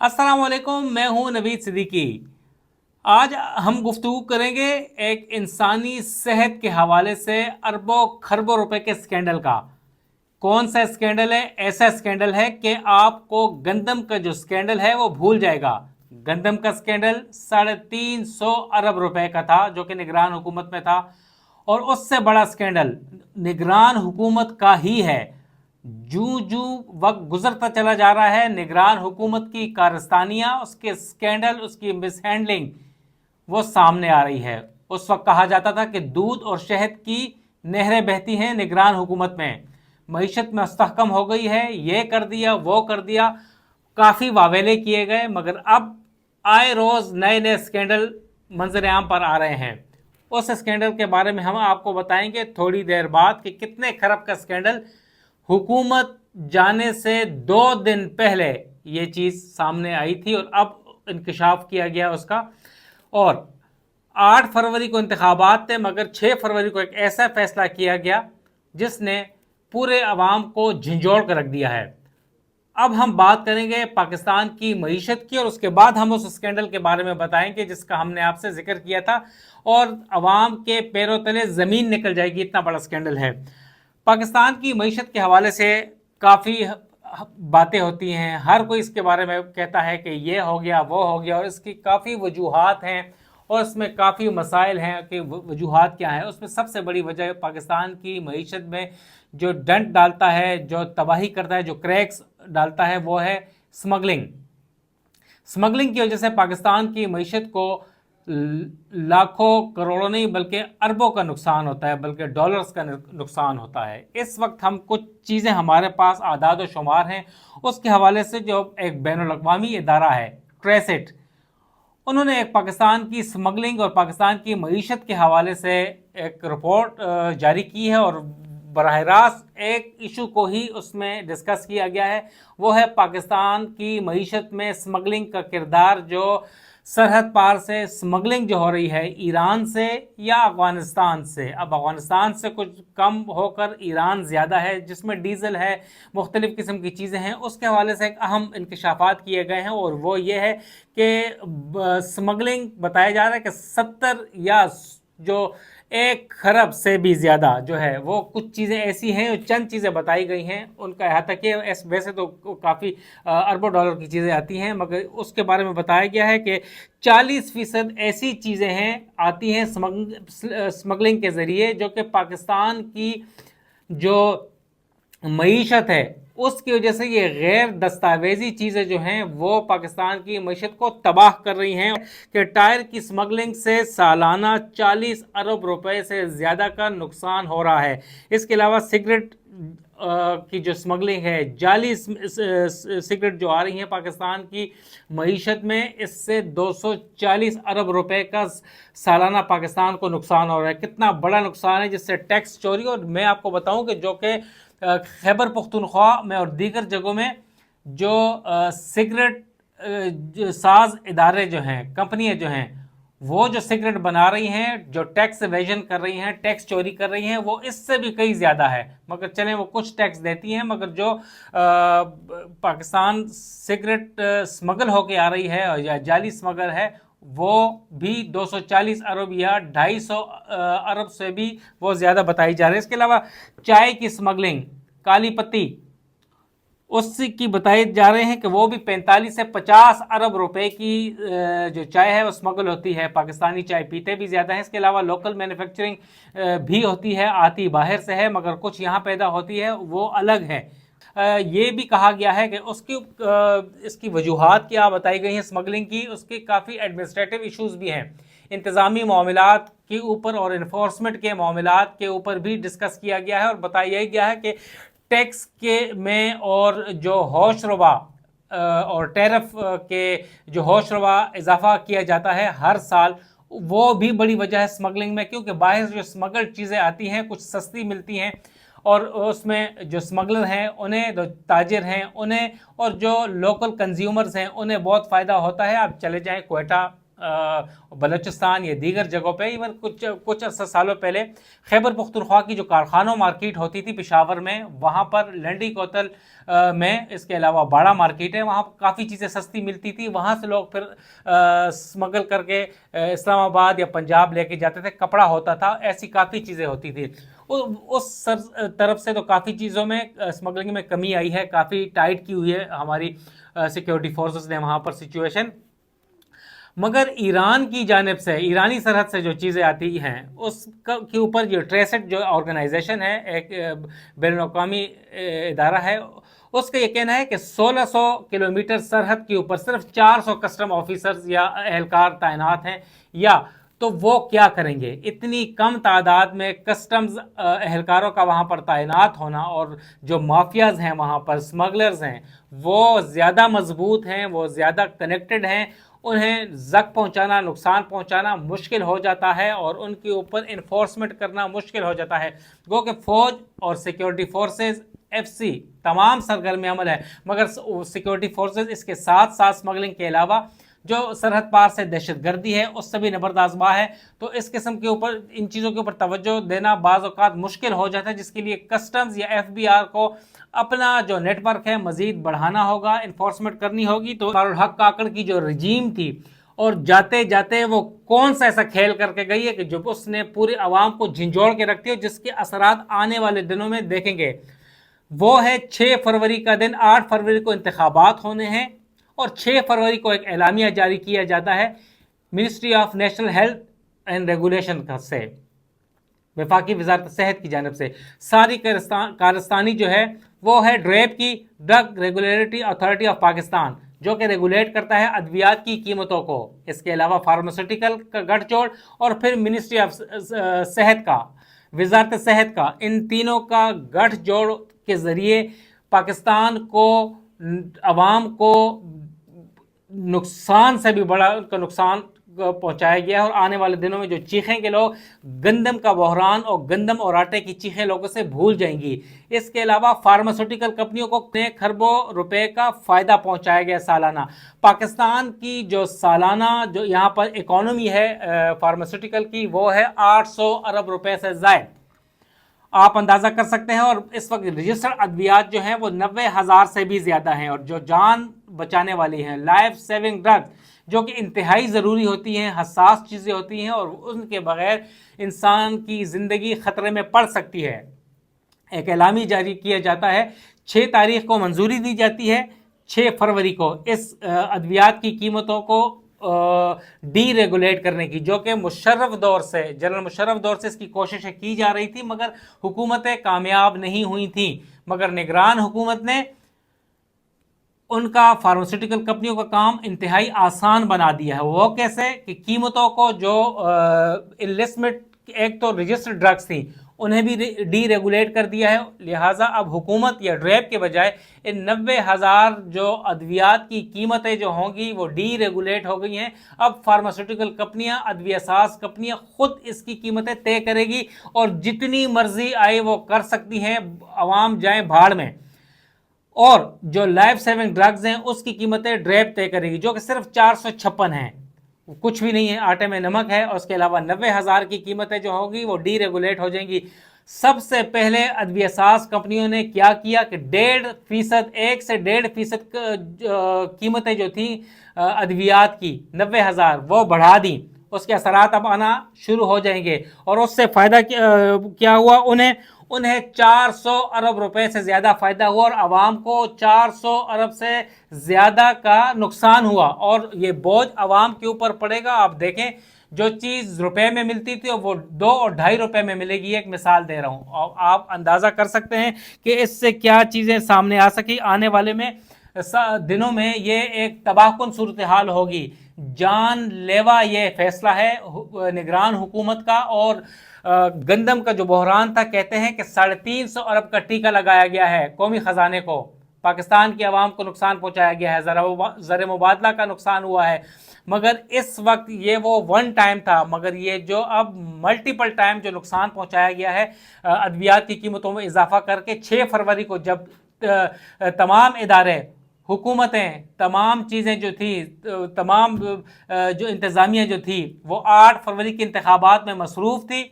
अस्सलाम वालेकुम, मैं हूं नवीद सिद्दीकी। आज हम गुफ्तगू करेंगे एक इंसानी सेहत के हवाले से अरबों खरबों रुपए के स्कैंडल का। कौन सा स्कैंडल है? ऐसा स्कैंडल है कि आपको गंदम का जो स्कैंडल है वो भूल जाएगा। गंदम का स्कैंडल 350 अरब रुपए का था जो कि निगरान हुकूमत में था, और उससे बड़ा स्कैंडल निगरान हुकूमत का ही है। जूं जूं वक्त गुजरता चला जा रहा है, निगरान हुकूमत की कारस्तानियां, उसके स्कैंडल, उसकी मिसहैंडलिंग वो सामने आ रही है। उस वक्त कहा जाता था कि दूध और शहद की नहरें बहती हैं निगरान हुकूमत में, मईशत में मुस्तहकम हो गई है, ये कर दिया वो कर दिया, काफ़ी वावेले किए गए, मगर अब आए रोज़ नए नए स्कैंडल मंजर आम पर आ रहे हैं। उस स्कैंडल के बारे में हम आपको बताएंगे थोड़ी देर बाद कि कितने खरब का स्कैंडल हुकूमत जाने से 2 दिन पहले ये चीज़ सामने आई थी और अब इंकशाफ किया गया उसका। और 8 फरवरी को इंतखाबात थे, मगर 6 फरवरी को एक ऐसा फैसला किया गया जिसने पूरे अवाम को झंझोड़ कर रख दिया है। अब हम बात करेंगे पाकिस्तान की मईशत की, और उसके बाद हम उस स्कैंडल के बारे में बताएंगे जिसका हमने आपसे जिक्र किया था, और अवाम के पैरों तले ज़मीन निकल जाएगी, इतना बड़ा स्कैंडल है। पाकिस्तान की मईशत के हवाले से काफ़ी बातें होती हैं, हर कोई इसके बारे में कहता है कि ये हो गया वो हो गया, और इसकी काफ़ी वजूहात हैं और इसमें काफ़ी मसाइल हैं कि वजूहात क्या हैं। उसमें सबसे बड़ी वजह पाकिस्तान की मईशत में जो डंट डालता है, जो तबाही करता है, जो क्रैक्स डालता है, वो है स्मगलिंग। स्मगलिंग की वजह से पाकिस्तान की मईशत को लाखों करोड़ों नहीं बल्कि अरबों का नुकसान होता है, बल्कि डॉलर्स का नुकसान होता है। इस वक्त हम कुछ चीज़ें, हमारे पास आदाद व शुमार हैं उसके हवाले से, जो एक बैनुल अक़वामी इदारा है ट्रेसिट, उन्होंने एक पाकिस्तान की स्मगलिंग और पाकिस्तान की मईशत के हवाले से एक रिपोर्ट जारी की है, और बराह रास्त एक इशू को ही उसमें डिस्कस किया गया है। वो है पाकिस्तान की मईशत में स्मगलिंग का किरदार, जो सरहद पार से स्मगलिंग जो हो रही है ईरान से या अफ़गानिस्तान से। अब अफ़गानिस्तान से कुछ कम होकर ईरान ज़्यादा है, जिसमें डीज़ल है, मुख्तलिफ़ किस्म की चीज़ें हैं। उसके हवाले से एक अहम इंकशाफात किए गए हैं, और वो ये है कि स्मगलिंग बताया जा रहा है कि 70 या जो 1 खरब से भी ज़्यादा जो है, वो कुछ चीज़ें ऐसी हैं, जो चंद चीज़ें बताई गई हैं, उनका अहाता किया। वैसे तो काफ़ी अरबों डॉलर की चीज़ें आती हैं, मगर उसके बारे में बताया गया है कि 40% ऐसी चीज़ें हैं आती हैं स्मगलिंग के ज़रिए, जो कि पाकिस्तान की जो मईशत है उसकी वजह से, ये गैर दस्तावेजी चीज़ें जो हैं वो पाकिस्तान की मईशत को तबाह कर रही हैं। कि टायर की स्मगलिंग से सालाना 40 अरब रुपए से ज़्यादा का नुकसान हो रहा है। इसके अलावा सिगरेट की जो स्मगलिंग है, जाली सिगरेट जो आ रही हैं पाकिस्तान की मईशत में, इससे 240 अरब रुपए का सालाना पाकिस्तान को नुकसान हो रहा है। कितना बड़ा नुकसान है, जिससे टैक्स चोरी। और मैं आपको बताऊं कि जो कि खैबर पख्तूनख्वा में और दीगर जगहों में जो सिगरेट साज इदारे जो हैं, कंपनियां जो हैं, वो जो सिगरेट बना रही हैं, जो टैक्स एवेजन कर रही हैं, टैक्स चोरी कर रही हैं, वो इससे भी कई ज़्यादा है। मगर चलें, वो कुछ टैक्स देती हैं, मगर जो पाकिस्तान सिगरेट स्मगल होके आ रही है या जाली स्मगल है, वो भी 240 अरब या 250 अरब से भी वो ज़्यादा बताई जा रही है। इसके अलावा चाय की स्मगलिंग, काली पत्ती, उसकी बताए जा रहे हैं कि वो भी 45 से 50 अरब रुपए की जो चाय है वो स्मगल होती है। पाकिस्तानी चाय पीते भी ज़्यादा हैं। इसके अलावा लोकल मैन्युफैक्चरिंग भी होती है, आती बाहर से है, मगर कुछ यहाँ पैदा होती है, वो अलग है। ये भी कहा गया है कि इसकी वजूहात क्या बताई गई हैं स्मगलिंग की, उसके काफ़ी एडमिनिस्ट्रेटिव इशूज़ भी हैं। इंतज़ामी मामलात के ऊपर और इन्फोर्समेंट के मामलात के ऊपर भी डिस्कस किया गया है, और बताया गया है कि टैक्स के में और जो होशरुबा और टैरिफ के जो होशरुबा इजाफा किया जाता है हर साल, वो भी बड़ी वजह है स्मगलिंग में। क्योंकि बाहर जो स्मगल्ड चीज़ें आती हैं कुछ सस्ती मिलती हैं, और उसमें जो स्मगलर हैं उन्हें, जो ताजिर हैं उन्हें, और जो लोकल कंज्यूमर्स हैं उन्हें बहुत फ़ायदा होता है। आप चले जाएं कोयटा बलूचिस्तान या दीगर जगहों पे, इवन कुछ अर्सा सालों पहले खैबर पख्तूनख्वा की जो कारखानों मार्केट होती थी पेशावर में, वहाँ पर लंडी कोतल में, इसके अलावा बाड़ा मार्केट है, वहाँ काफ़ी चीज़ें सस्ती मिलती थी, वहाँ से लोग फिर स्मगल करके इस्लामाबाद या पंजाब लेके जाते थे, कपड़ा होता था, ऐसी काफ़ी चीज़ें होती थी। उस तरफ से तो काफ़ी चीज़ों में स्मगलिंग में कमी आई है, काफ़ी टाइट की हुई है हमारी सिक्योरिटी फोर्सेस ने वहाँ पर सिचुएशन। मगर ईरान की जानिब से, ईरानी सरहद से जो चीज़ें आती हैं उस के ऊपर जो ट्रेसेट जो ऑर्गेनाइजेशन है, एक बैनुल-अक़वामी इदारा है, उसका ये कहना है कि 1600 किलोमीटर सरहद के ऊपर सिर्फ 400 कस्टम ऑफिसर्स या एहलकार तैनात हैं, या तो वो क्या करेंगे? इतनी कम तादाद में कस्टम्स एहलकारों का वहाँ पर तैनात होना, और जो माफियाज़ हैं वहाँ पर, स्मगलर्स हैं, वो ज़्यादा मजबूत हैं, वो ज़्यादा कनेक्टेड हैं, उन्हें ज़ख्म पहुँचाना, नुकसान पहुँचाना मुश्किल हो जाता है और उनके ऊपर इन्फोर्समेंट करना मुश्किल हो जाता है। गो कि फ़ौज और सिक्योरिटी फोर्सेस FC तमाम सरगर्म अमल है, मगर सिक्योरिटी फोर्सेस इसके साथ साथ स्मगलिंग के अलावा जो सरहद पार से दहशतगर्दी है उससे भी नबरदाज़बा है। तो इस किस्म के ऊपर, इन चीज़ों के ऊपर तवज्जो देना बाज़ औक़ात मुश्किल हो जाता है, जिसके लिए कस्टम्स या FBR को अपना जो नेटवर्क है मज़ीद बढ़ाना होगा, इन्फोर्समेंट करनी होगी। तो हक काकड़ की जो रजीम थी, और जाते जाते वो कौन सा ऐसा खेल करके गई है कि जो उसने पूरे अवाम को झिंझोड़ के रखती है, जिसके असरात आने वाले दिनों में देखेंगे। वो है 6 फरवरी का दिन। 8 फरवरी को इंतखाबात होने हैं और 6 फरवरी को एक एलामिया जारी किया जाता है ministry of national health and regulation से, वफाकी वजारत सेहत की जानिब से। सारी कारस्तानी जो है वो है ड्रेप की drug regulatory authority of Pakistan, जो कि रेगुलेट करता है अद्वियात की कीमतों को। इसके अलावा फार्मास्यूटिकल का गठजोड़, और फिर मिनिस्ट्री ऑफ सेहत का, वजारत सेहत का, इन तीनों का गठजोड़ के ज़रिए पाकिस्तान को, अवाम को नुकसान से भी बड़ा उनका नुकसान पहुंचाया गया है। और आने वाले दिनों में जो चीखेंगे लोग, गंदम का बहरान और गंदम और आटे की चीखें लोगों से भूल जाएंगी। इसके अलावा फार्मास्यूटिकल कंपनियों को खरबों रुपए का फ़ायदा पहुंचाया गया सालाना। पाकिस्तान की जो सालाना जो यहाँ पर इकॉनमी है फार्मास्यूटिकल की, वो है 800 अरब रुपए से ज़ायद, आप अंदाज़ा कर सकते हैं। और इस वक्त रजिस्टर्ड अद्वियात जो हैं वो 90,000 से भी ज़्यादा हैं। और जो जान बचाने वाली हैं, लाइफ सेविंग ड्रग्स, जो कि इंतहाई ज़रूरी होती हैं, हसास चीज़ें होती हैं, और उनके बगैर इंसान की ज़िंदगी ख़तरे में पड़ सकती है। एक एलामी जारी किया जाता है, 6 तारीख को मंजूरी दी जाती है, 6 फरवरी को इस अद्वियात की कीमतों को डी रेगुलेट करने की, जो कि मुशर्रफ दौर से, जनरल मुशर्रफ दौर से इसकी कोशिशें की जा रही थी, मगर हुकूमतें कामयाब नहीं हुई थी। मगर निगरान हुकूमत ने उनका फार्मास्यूटिकल कंपनियों का काम इंतहाई आसान बना दिया है। वो कैसे कि कीमतों को, जो इलिसिट, एक तो रजिस्टर्ड ड्रग्स थी, उन्हें भी डी रेगुलेट कर दिया है। लिहाजा अब हुकूमत या ड्रैब के बजाय इन 90,000 जो अद्वियात की कीमतें जो होंगी वो डी रेगुलेट हो गई हैं। अब फार्मास्यूटिकल कंपनियां, अद्वियासाज कंपनियां खुद इसकी कीमतें तय करेगी, और जितनी मर्जी आए वो कर सकती हैं, अवाम जाए भाड़ में। और जो लाइफ सेविंग ड्रग्स हैं उसकी कीमतें ड्रैब तय करेगी, जो कि सिर्फ 456 हैं, कुछ भी नहीं है, आटे में नमक है। और उसके अलावा 90,000 की कीमतें जो होंगी वो डी रेगुलेट हो जाएंगी। सबसे पहले अद्वियासाज कंपनियों ने क्या किया कि 1.5%, 1 से 1.5% कीमतें जो थी अद्वियात की 90,000 वो बढ़ा दी। उसके असरात अब आना शुरू हो जाएंगे। और उससे फ़ायदा क्या हुआ? उन्हें 400 अरब रुपए से ज़्यादा फ़ायदा हुआ, और आवाम को 400 अरब से ज़्यादा का नुकसान हुआ। और ये बोझ आवाम के ऊपर पड़ेगा। आप देखें, जो चीज़ रुपए में मिलती थी वो 2 और 2.5 रुपए में मिलेगी। एक मिसाल दे रहा हूँ, और आप अंदाज़ा कर सकते हैं कि इससे क्या चीज़ें सामने आ सकी। आने वाले में दिनों में ये एक तबाहकुन सूरत हाल होगी। जानलेवा ये फैसला है निगरान हुकूमत का। और गंदम का जो बहरान था, कहते हैं कि 350 अरब का टीका लगाया गया है कौमी ख़जाने को, पाकिस्तान की आवाम को नुकसान पहुंचाया गया है, ज़र मुबादला का नुकसान हुआ है। मगर इस वक्त ये वो वन टाइम था, मगर ये जो अब मल्टीपल टाइम जो नुकसान पहुंचाया गया है अद्वियात की कीमतों में इजाफा करके, 6 फरवरी को जब तमाम इदारे हुकूमतें, तमाम चीज़ें जो थी, तमाम जो इंतज़ामिया जो थी वो 8 फरवरी के इंतखाबात में मसरूफ़ थी,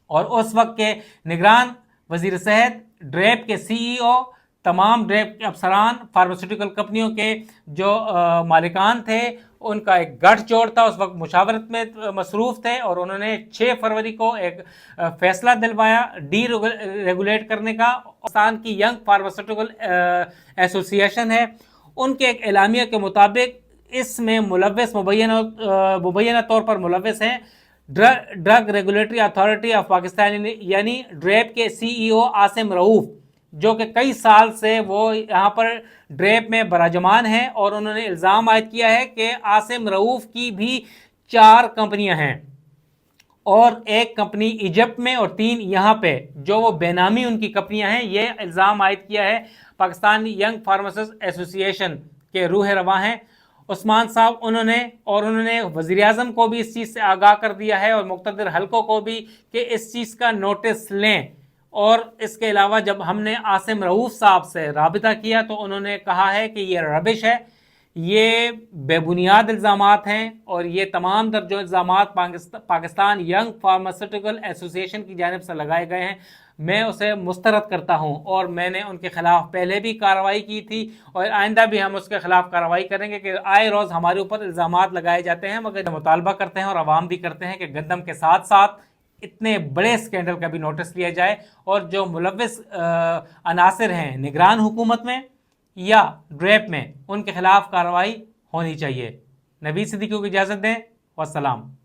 और उस वक्त के निगरान वज़ीर सेहत, ड्रेप के CEO, तमाम ड्रेप के अफसरान, फार्मास्यूटिकल कंपनियों के जो मालिकान थे, उनका एक गठजोड़ था, उस वक्त मुशावरत में मसरूफ़ थे, और उन्होंने 6 फरवरी को एक फ़ैसला दिलवाया डी रेगुलेट करने का। पाकिस्तान की यंग फार्मास्यूटिकल एसोसिएशन है, उनके एक एलामिया के मुताबिक इसमें मुबैना तौर पर मुलव्वस हैं drug regulatory authority of Pakistan, यानी ड्रेप के CEO आसिम रऊफ, जो कि कई साल से वो यहाँ पर ड्रेप में बराजमान हैं, और उन्होंने इल्ज़ाम आयद किया है कि आसिम रऊफ की भी 4 कंपनियां हैं, और एक कंपनी इजिप्ट में और 3 यहाँ पे, जो वो बेनामी उनकी कंपनियां हैं। ये इल्ज़ाम आयद किया है पाकिस्तान यंग फार्मासिस्ट एसोसिएशन के रूह रवां हैं उस्मान साहब, उन्होंने वज़ीर आज़म को भी इस चीज़ से आगाह कर दिया है, और मुक़्तदर हलकों को भी, कि इस चीज़ का नोटिस लें। और इसके अलावा जब हमने आसिम रऊफ साहब से राबिता किया तो उन्होंने कहा है कि ये रबिश है, ये बेबुनियाद इल्ज़ामात हैं, और ये तमाम तर जो इल्ज़ामात पाकिस्तान यंग फार्मास्यूटिकल एसोसिएशन की जानिब से लगाए गए हैं, मैं उसे मुस्तरद करता हूं, और मैंने उनके ख़िलाफ़ पहले भी कार्रवाई की थी, और आइंदा भी हम उसके ख़िलाफ़ कार्रवाई करेंगे कि आए रोज़ हमारे ऊपर इल्ज़ामात लगाए जाते हैं, मगर मुतालबा करते हैं और आवाम भी करते हैं कि गंदम के साथ साथ इतने बड़े स्कैंडल का भी नोटिस लिया जाए, और जो मुलव्विस अनासिर हैं निगरान हुकूमत में या ड्रेप में, उनके खिलाफ कार्रवाई होनी चाहिए। नवीद सिद्दीकी को इजाज़त दें, वस्सलाम।